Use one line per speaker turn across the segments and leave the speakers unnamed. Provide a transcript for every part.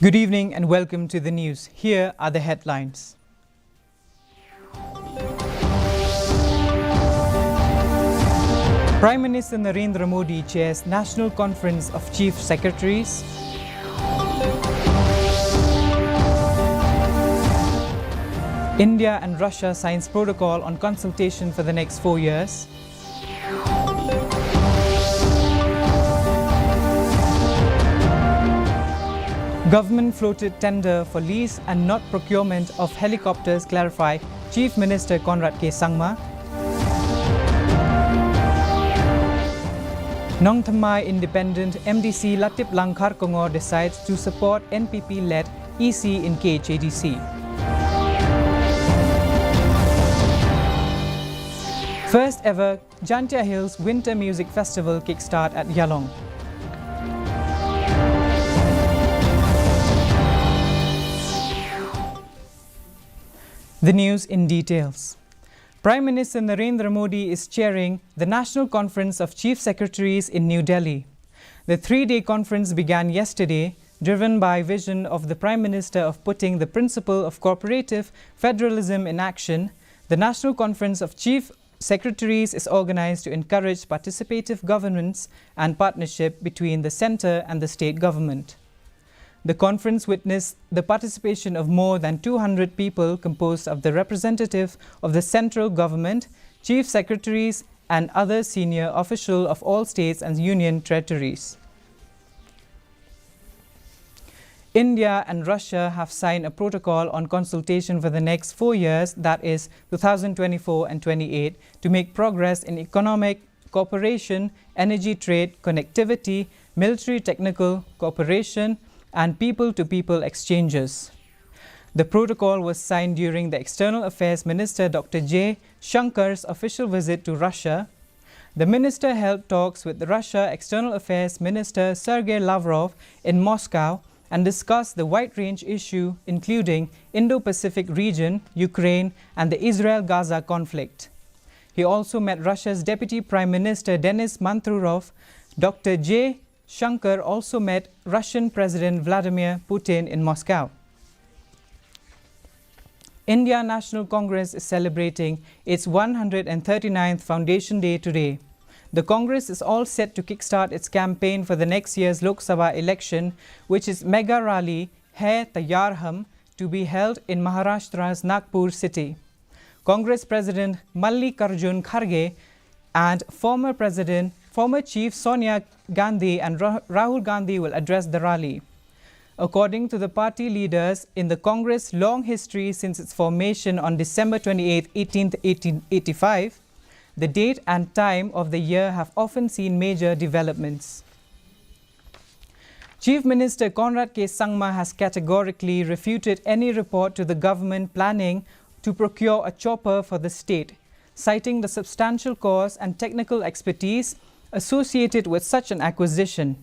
Good evening and welcome to the news. Here are the headlines. Prime Minister Narendra Modi chairs National Conference of Chief Secretaries. India and Russia signs protocol on consultation for the next 4 years. Government floated tender for lease and not procurement of helicopters, clarify Chief Minister Conrad K. Sangma. Nong Thamai Independent MDC Latip Langkar Kongor decides to support NPP-led EC in KHADC. First ever Jantia Hills Winter Music Festival kickstart at Yalong. The news in details. Prime Minister Narendra Modi is chairing the National Conference of Chief Secretaries in New Delhi. The three-day conference began yesterday, driven by vision of the Prime Minister of putting the principle of cooperative federalism in action. The National Conference of Chief Secretaries is organized to encourage participative governance and partnership between the centre and the state government. The conference witnessed the participation of more than 200 people composed of the representative of the central government, chief secretaries and other senior officials of all states and union territories. India and Russia have signed a protocol on consultation for the next 4 years, that is 2024 and 28, to make progress in economic cooperation, energy trade, connectivity, military technical cooperation, and people-to-people exchanges. The protocol was signed during the External Affairs Minister Dr. J. Shankar's official visit to Russia. The minister held talks with the Russia External Affairs Minister Sergei Lavrov in Moscow and discussed the wide-range issue including Indo-Pacific region, Ukraine, and the Israel-Gaza conflict. He also met Russia's Deputy Prime Minister Denis Manturov. Dr. J. Shankar also met Russian President Vladimir Putin in Moscow. India National Congress is celebrating its 139th Foundation Day today. The Congress is all set to kickstart its campaign for the next year's Lok Sabha election, which is Mega Rally Hai Taiyar Hum, to be held in Maharashtra's Nagpur city. Congress President Mallikarjun Kharge and former Chief Sonia Gandhi and Rahul Gandhi will address the rally. According to the party leaders, in the Congress' long history since its formation on December 28, 1885, the date and time of the year have often seen major developments. Chief Minister Conrad K. Sangma has categorically refuted any report to the government planning to procure a chopper for the state, citing the substantial cost and technical expertise associated with such an acquisition.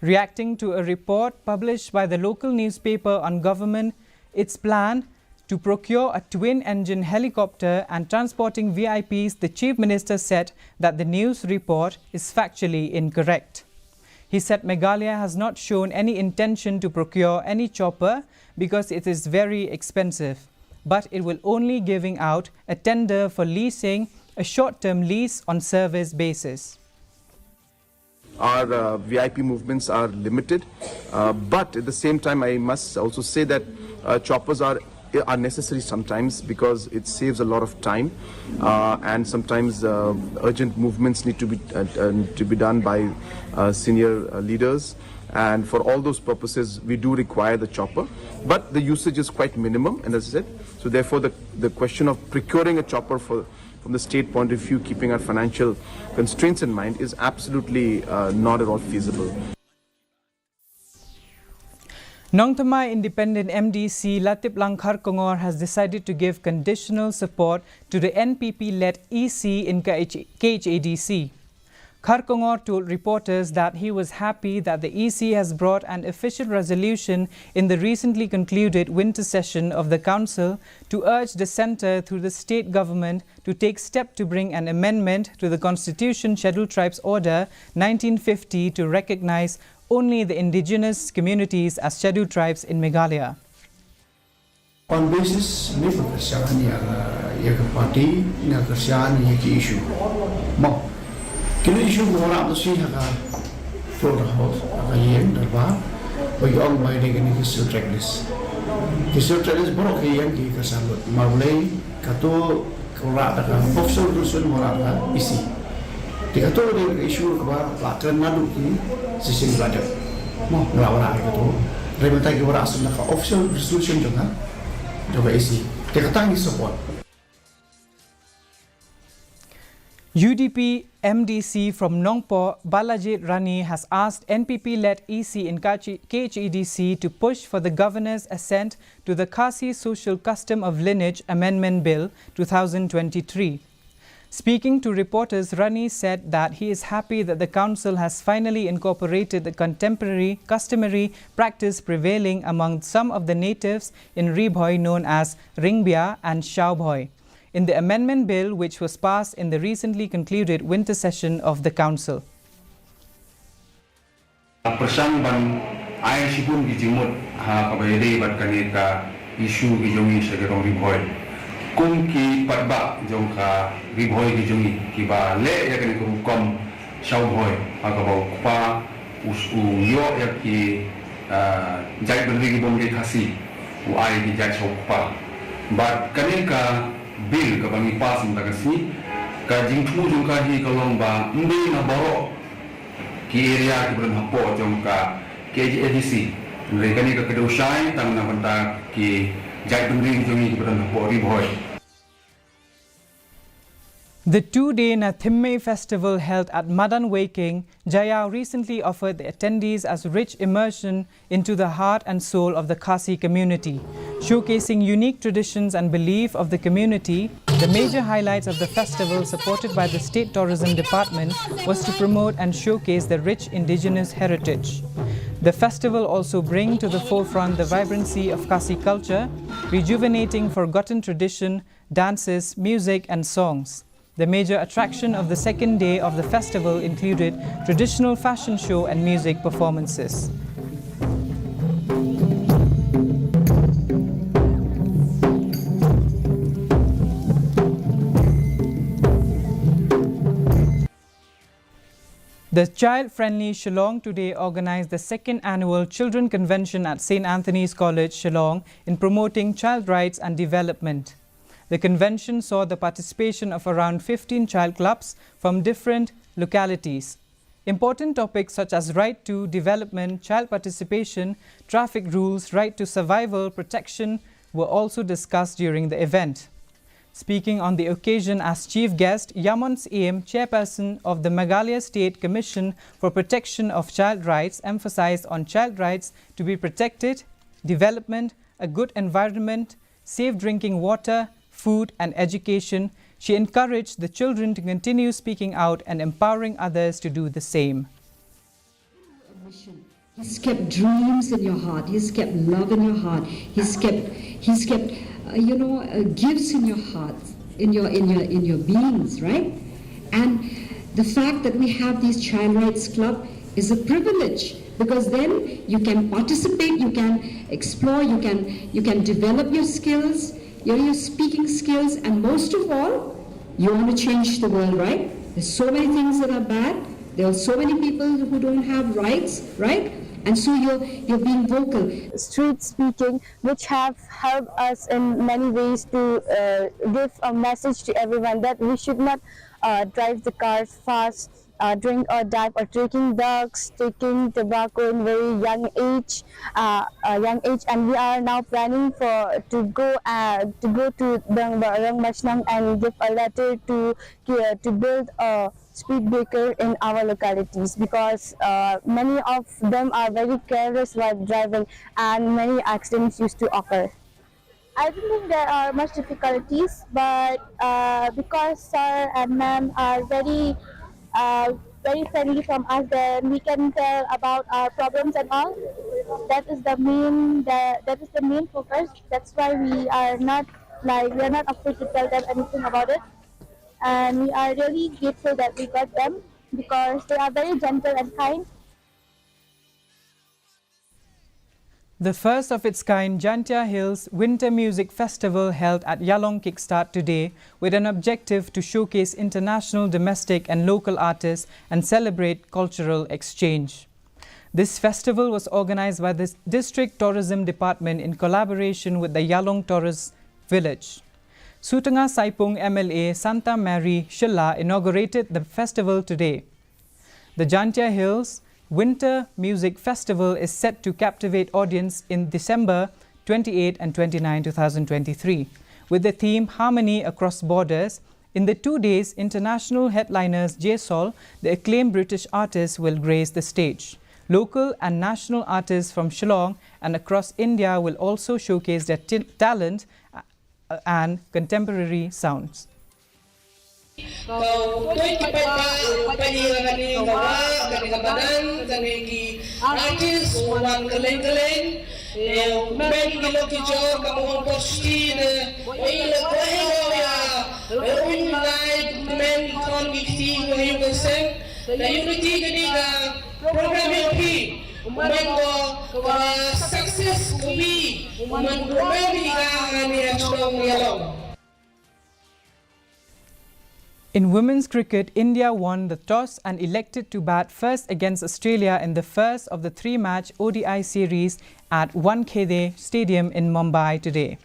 Reacting to a report published by the local newspaper on government, its plan to procure a twin-engine helicopter and transporting VIPs, the Chief Minister said that the news report is factually incorrect. He said Meghalaya has not shown any intention to procure any chopper because it is very expensive, but it will only giving out a tender for leasing a short-term lease on service basis.
Our VIP movements are limited, but at the same time I must also say that choppers are necessary sometimes because it saves a lot of time, and sometimes urgent movements need to be done by senior leaders, and for all those purposes we do require the chopper, but the usage is quite minimum, and as I said, so therefore the question of procuring a chopper from the state point of view, keeping our financial constraints in mind, is absolutely not at all feasible.
Nong Thamai Independent MDC Latip Langkar Kongor has decided to give conditional support to the NPP-led EC in KHADC. Kharkongor told reporters that he was happy that the EC has brought an official resolution in the recently concluded winter session of the Council to urge the centre through the state government to take steps to bring an amendment to the Constitution Scheduled Tribes Order 1950 to recognise only the indigenous communities as scheduled tribes in Meghalaya.
On basis, me persiapan ya party na persiapan ya issue. Mo, kini issue orang tu sih haka floor house haka yang darbar, bagi orang bayi dengan kisah tracklist. Kisah tracklist baru yang kita salut. Mulai kato orang ada official rusun orang ada isi. Jika tu ada issue kebar latihan ngadu ini sistem belajar. Mo, orang itu. Rebel tadi orang asal nak official resolution juga.
UDP MDC from Nongpo, Balajit Rani, has asked NPP-led EC in KHEDC to push for the Governor's assent to the Khasi Social Custom of Lineage Amendment Bill 2023. Speaking to reporters, Rani said that he is happy that the council has finally incorporated the contemporary customary practice prevailing among some of the natives in Ribhoi known as Ringbia and Shaubhoi in the amendment bill which was passed in the recently concluded winter session of the council.
Persang ban ay sipun gijimut ha kabayde bat kaneka isu gijongi segerong Ribhoi. Kung ki parba jong ka Ribhoi ki jongi ki ba le ya kan ku kom Shaubhoi aga ba pa us u yo ya ki jai bendri ki bomge khasi u ai ki jai pa ba kanin ka bill ka bangi pas mta kasi ka jingthu jong ka hi ka long ba mbi na baro ki area ki bran hapo jong ka KJADC le kani ka kedo shai tang na banta ki
the two-day Nathimme festival held at Madan Waking, Jaya recently offered the attendees as rich immersion into the heart and soul of the Khasi community. Showcasing unique traditions and belief of the community, the major highlights of the festival, supported by the State Tourism Department, was to promote and showcase the rich indigenous heritage. The festival also brings to the forefront the vibrancy of Khasi culture, rejuvenating forgotten tradition, dances, music and songs. The major attraction of the second day of the festival included traditional fashion show and music performances. The child-friendly Shillong Today organized the second annual Children Convention at St. Anthony's College, Shillong, in promoting child rights and development. The convention saw the participation of around 15 child clubs from different localities. Important topics such as right to development, child participation, traffic rules, right to survival, protection were also discussed during the event. Speaking on the occasion as chief guest, Yamon's Aim, chairperson of the Meghalaya State Commission for Protection of Child Rights, emphasized on child rights to be protected, development, a good environment, safe drinking water, food and education. She encouraged the children to continue speaking out and empowering others to do the same.
He's kept dreams in your heart. He's kept love in your heart. He's kept gifts in your heart, in your beings, right? And the fact that we have these child rights club is a privilege, because then you can participate, you can explore, you can develop your skills, your speaking skills, and most of all, you want to change the world, right? There's so many things that are bad. There are so many people who don't have rights, right? And so you're being vocal.
Street speaking, which have helped us in many ways to give a message to everyone that we should not drive the cars fast, drink or drive, or taking drugs, taking tobacco in very young age, and we are now planning to go to Rang and give a letter to build a speed breaker in our localities, because many of them are very careless while driving and many accidents used to occur. I don't think there are much difficulties, but because sir and ma'am are very friendly from us, then we can tell about our problems and all. That is the main focus. That's why we are not afraid to tell them anything about it. And we are really grateful that we got them, because they are very gentle and kind.
The first of its kind Jantia Hills Winter Music Festival held at Yalong kickstart today with an objective to showcase international, domestic and local artists and celebrate cultural exchange. This festival was organized by the District Tourism Department in collaboration with the Yalong Tourist Village. Sutanga Saipung MLA Santa Mary Shilla inaugurated the festival today. The Jantia Hills Winter Music Festival is set to captivate audience in December 28 and 29, 2023, with the theme Harmony Across Borders. In the 2 days, international headliners J Sol, the acclaimed British artist, will grace the stage. Local and national artists from Shillong and across India will also showcase their talent and contemporary sounds.
Kau tuai kipai kani gawa kani gabadan kani ki artis ulan keleng men kilo kijo kamu posti ne ile kohelo ya unite men kon gifti ko yung sen la unity kani ga program yopi umango ka success kubi umango men ga kani achong yalong.
In women's cricket, India won the toss and elected to bat first against Australia in the first of the 3-match ODI series at Wankhede Stadium in Mumbai today.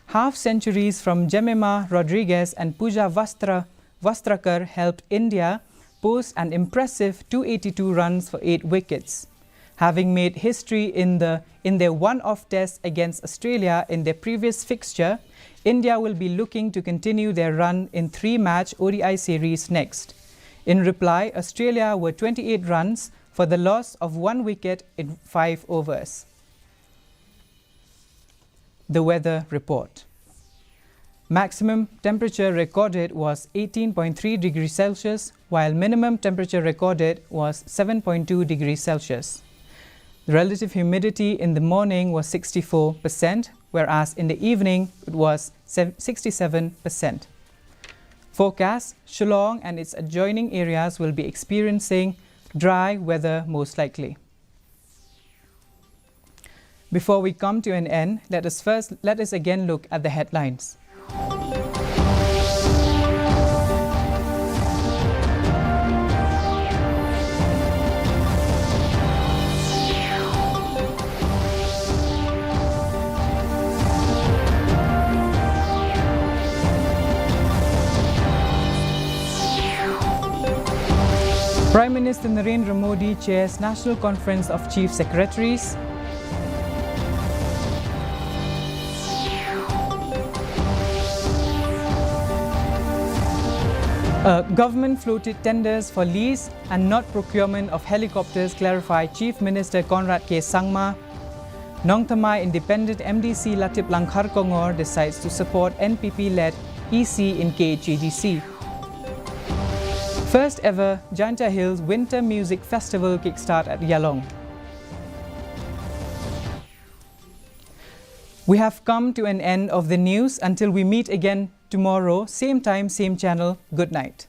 Half-centuries from Jemima Rodriguez and Pooja Vastrakar helped India post an impressive 282 runs for 8 wickets. Having made history in their one-off test against Australia in their previous fixture, India will be looking to continue their run in 3-match ODI series next. In reply, Australia were 28 runs for the loss of 1 wicket in 5 overs. The weather report. Maximum temperature recorded was 18.3 degrees Celsius, while minimum temperature recorded was 7.2 degrees Celsius. The relative humidity in the morning was 64%, whereas in the evening it was 67%. Forecast: Shillong and its adjoining areas will be experiencing dry weather most likely. Before we come to an end, let us again look at the headlines. Prime Minister Narendra Modi chairs National Conference of Chief Secretaries. Government-floated tenders for lease and not procurement of helicopters, clarified Chief Minister Conrad K. Sangma. Nongthamai Independent MDC Latip Langkharkongor decides to support NPP-led EC in KHADC. First ever Jantia Hills Winter Music Festival kickstart at Yalong. We have come to an end of the news. Until we meet again tomorrow, same time, same channel. Good night.